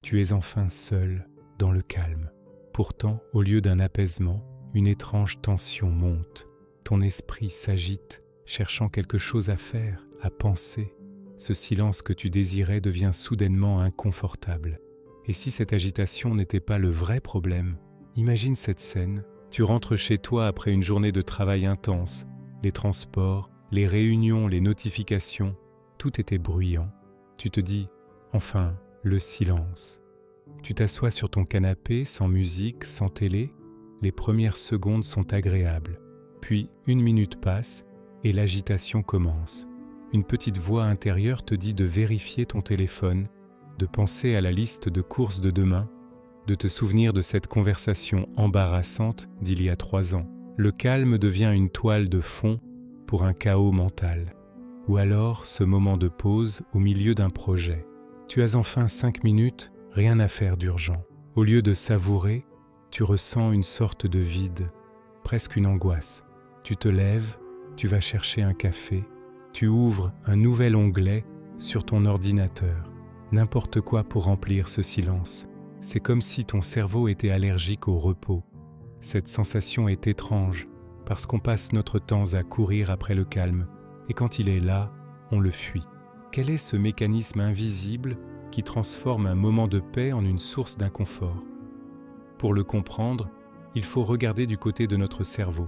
Tu es enfin seul, dans le calme. Pourtant, au lieu d'un apaisement, une étrange tension monte. Ton esprit s'agite, cherchant quelque chose à faire, à penser. Ce silence que tu désirais devient soudainement inconfortable. Et si cette agitation n'était pas le vrai problème? Imagine cette scène. Tu rentres chez toi après une journée de travail intense. Les transports, les réunions, les notifications, tout était bruyant. Tu te dis, enfin, le silence. Tu t'assois sur ton canapé, sans musique, sans télé. Les premières secondes sont agréables. Puis, 1 minute passe et l'agitation commence. Une petite voix intérieure te dit de vérifier ton téléphone, de penser à la liste de courses de demain, de te souvenir de cette conversation embarrassante d'il y a 3 ans. Le calme devient une toile de fond pour un chaos mental. Ou alors ce moment de pause au milieu d'un projet. Tu as enfin 5 minutes, rien à faire d'urgent. Au lieu de savourer, tu ressens une sorte de vide, presque une angoisse. Tu te lèves, tu vas chercher un café, tu ouvres un nouvel onglet sur ton ordinateur. N'importe quoi pour remplir ce silence. C'est comme si ton cerveau était allergique au repos. Cette sensation est étrange, parce qu'on passe notre temps à courir après le calme, et quand il est là, on le fuit. Quel est ce mécanisme invisible qui transforme un moment de paix en une source d'inconfort? Pour le comprendre, il faut regarder du côté de notre cerveau,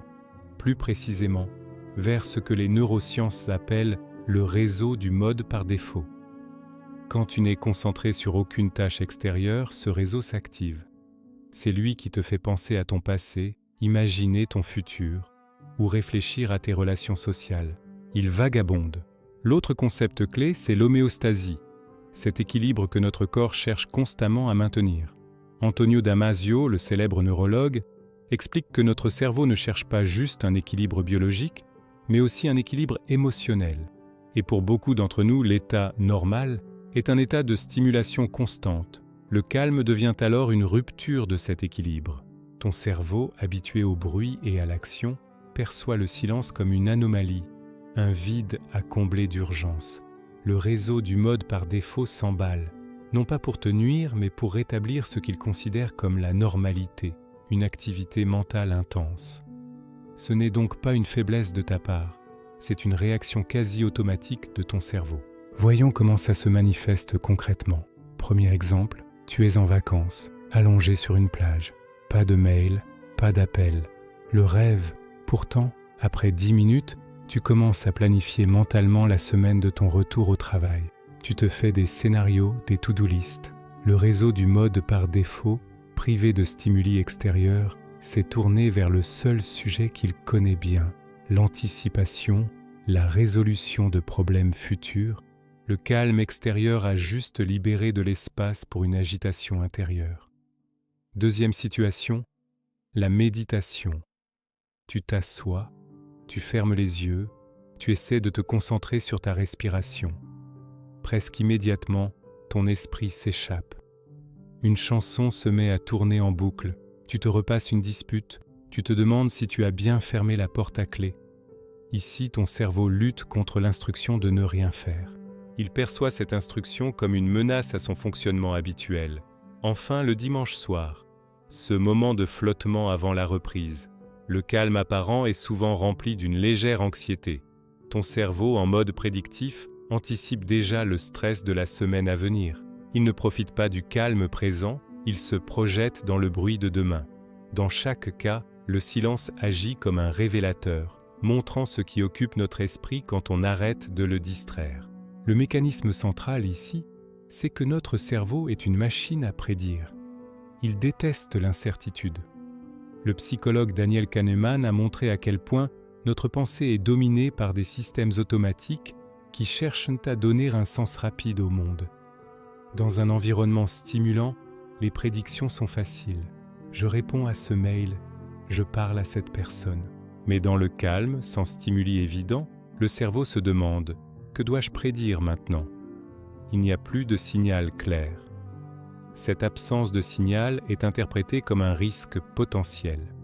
plus précisément vers ce que les neurosciences appellent le réseau du mode par défaut. Quand tu n'es concentré sur aucune tâche extérieure, ce réseau s'active. C'est lui qui te fait penser à ton passé, imaginer ton futur ou réfléchir à tes relations sociales. Il vagabonde. L'autre concept clé, c'est l'homéostasie, cet équilibre que notre corps cherche constamment à maintenir. Antonio Damasio, le célèbre neurologue, explique que notre cerveau ne cherche pas juste un équilibre biologique, mais aussi un équilibre émotionnel. Et pour beaucoup d'entre nous, l'état normal est un état de stimulation constante. Le calme devient alors une rupture de cet équilibre. Ton cerveau, habitué au bruit et à l'action, perçoit le silence comme une anomalie, un vide à combler d'urgence. Le réseau du mode par défaut s'emballe, non pas pour te nuire, mais pour rétablir ce qu'il considère comme la normalité, une activité mentale intense. Ce n'est donc pas une faiblesse de ta part, c'est une réaction quasi automatique de ton cerveau. Voyons comment ça se manifeste concrètement. Premier exemple, tu es en vacances, allongé sur une plage. Pas de mail, pas d'appel. Le rêve. Pourtant, après 10 minutes, tu commences à planifier mentalement la semaine de ton retour au travail. Tu te fais des scénarios, des to-do list. Le réseau du mode par défaut, privé de stimuli extérieurs, s'est tourné vers le seul sujet qu'il connaît bien, l'anticipation, la résolution de problèmes futurs. Le calme extérieur a juste libéré de l'espace pour une agitation intérieure. Deuxième situation, la méditation. Tu t'assois, tu fermes les yeux, tu essaies de te concentrer sur ta respiration. Presque immédiatement, ton esprit s'échappe. Une chanson se met à tourner en boucle. Tu te repasses une dispute, tu te demandes si tu as bien fermé la porte à clé. Ici, ton cerveau lutte contre l'instruction de ne rien faire. Il perçoit cette instruction comme une menace à son fonctionnement habituel. Enfin, le dimanche soir, ce moment de flottement avant la reprise. Le calme apparent est souvent rempli d'une légère anxiété. Ton cerveau, en mode prédictif, anticipe déjà le stress de la semaine à venir. Il ne profite pas du calme présent, il se projette dans le bruit de demain. Dans chaque cas, le silence agit comme un révélateur, montrant ce qui occupe notre esprit quand on arrête de le distraire. Le mécanisme central ici, c'est que notre cerveau est une machine à prédire. Il déteste l'incertitude. Le psychologue Daniel Kahneman a montré à quel point notre pensée est dominée par des systèmes automatiques qui cherchent à donner un sens rapide au monde. Dans un environnement stimulant, les prédictions sont faciles. Je réponds à ce mail, je parle à cette personne. Mais dans le calme, sans stimuli évident, le cerveau se demande « Que dois-je prédire maintenant ?» Il n'y a plus de signal clair. Cette absence de signal est interprétée comme un risque potentiel.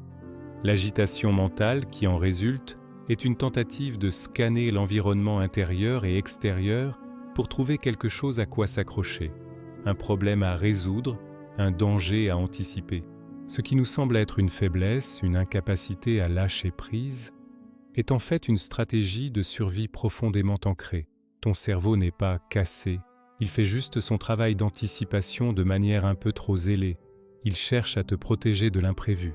L'agitation mentale qui en résulte est une tentative de scanner l'environnement intérieur et extérieur pour trouver quelque chose à quoi s'accrocher. un problème à résoudre, un danger à anticiper. Ce qui nous semble être une faiblesse, une incapacité à lâcher prise, est en fait une stratégie de survie profondément ancrée. Ton cerveau n'est pas cassé, il fait juste son travail d'anticipation de manière un peu trop zélée. Il cherche à te protéger de l'imprévu.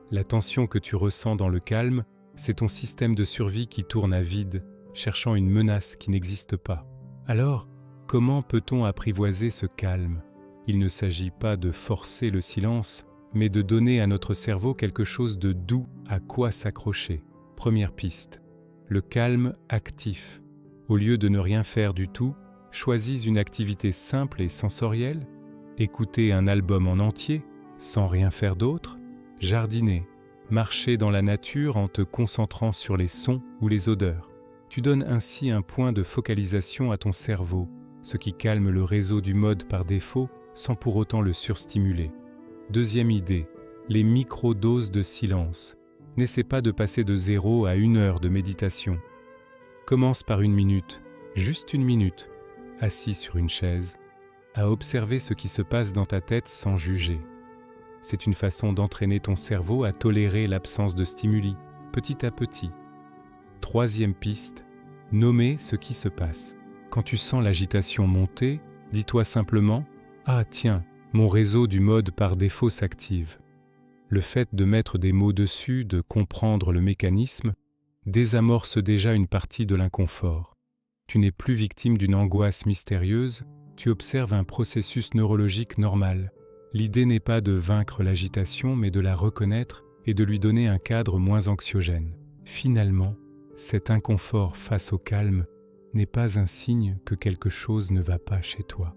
La tension que tu ressens dans le calme, c'est ton système de survie qui tourne à vide, cherchant une menace qui n'existe pas. Alors, comment peut-on apprivoiser ce calme? Il ne s'agit pas de forcer le silence, mais de donner à notre cerveau quelque chose de doux à quoi s'accrocher. Première piste, le calme actif. Au lieu de ne rien faire du tout, choisis une activité simple et sensorielle, écouter un album en entier, sans rien faire d'autre, jardiner, marcher dans la nature en te concentrant sur les sons ou les odeurs. Tu donnes ainsi un point de focalisation à ton cerveau, ce qui calme le réseau du mode par défaut sans pour autant le surstimuler. Deuxième idée, les micro-doses de silence. N'essaie pas de passer de 0 à 1 heure de méditation. Commence par 1 minute, juste 1 minute, assis sur une chaise, à observer ce qui se passe dans ta tête sans juger. C'est une façon d'entraîner ton cerveau à tolérer l'absence de stimuli, petit à petit. Troisième piste, nommer ce qui se passe. Quand tu sens l'agitation monter, dis-toi simplement « Ah tiens, mon réseau du mode par défaut s'active ». Le fait de mettre des mots dessus, de comprendre le mécanisme, désamorce déjà une partie de l'inconfort. Tu n'es plus victime d'une angoisse mystérieuse, tu observes un processus neurologique normal. L'idée n'est pas de vaincre l'agitation, mais de la reconnaître et de lui donner un cadre moins anxiogène. Finalement, cet inconfort face au calme n'est pas un signe que quelque chose ne va pas chez toi.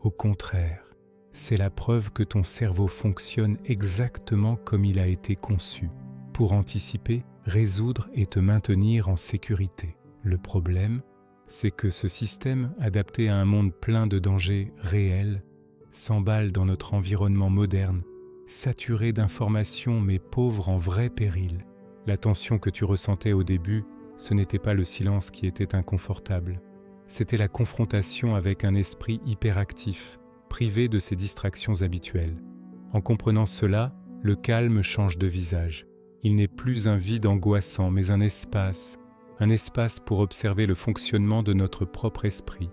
Au contraire, c'est la preuve que ton cerveau fonctionne exactement comme il a été conçu, pour anticiper, résoudre et te maintenir en sécurité. Le problème, c'est que ce système, adapté à un monde plein de dangers réels, s'emballe dans notre environnement moderne, saturé d'informations mais pauvre en vrai péril. La tension que tu ressentais au début, ce n'était pas le silence qui était inconfortable, c'était la confrontation avec un esprit hyperactif, privé de ses distractions habituelles. En comprenant cela, le calme change de visage. Il n'est plus un vide angoissant, mais un espace pour observer le fonctionnement de notre propre esprit,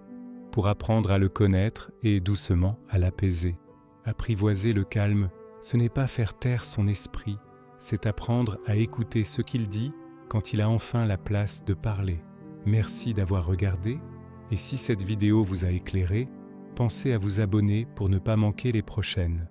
pour apprendre à le connaître et doucement à l'apaiser. Apprivoiser le calme, ce n'est pas faire taire son esprit, c'est apprendre à écouter ce qu'il dit quand il a enfin la place de parler. Merci d'avoir regardé, et si cette vidéo vous a éclairé, pensez à vous abonner pour ne pas manquer les prochaines.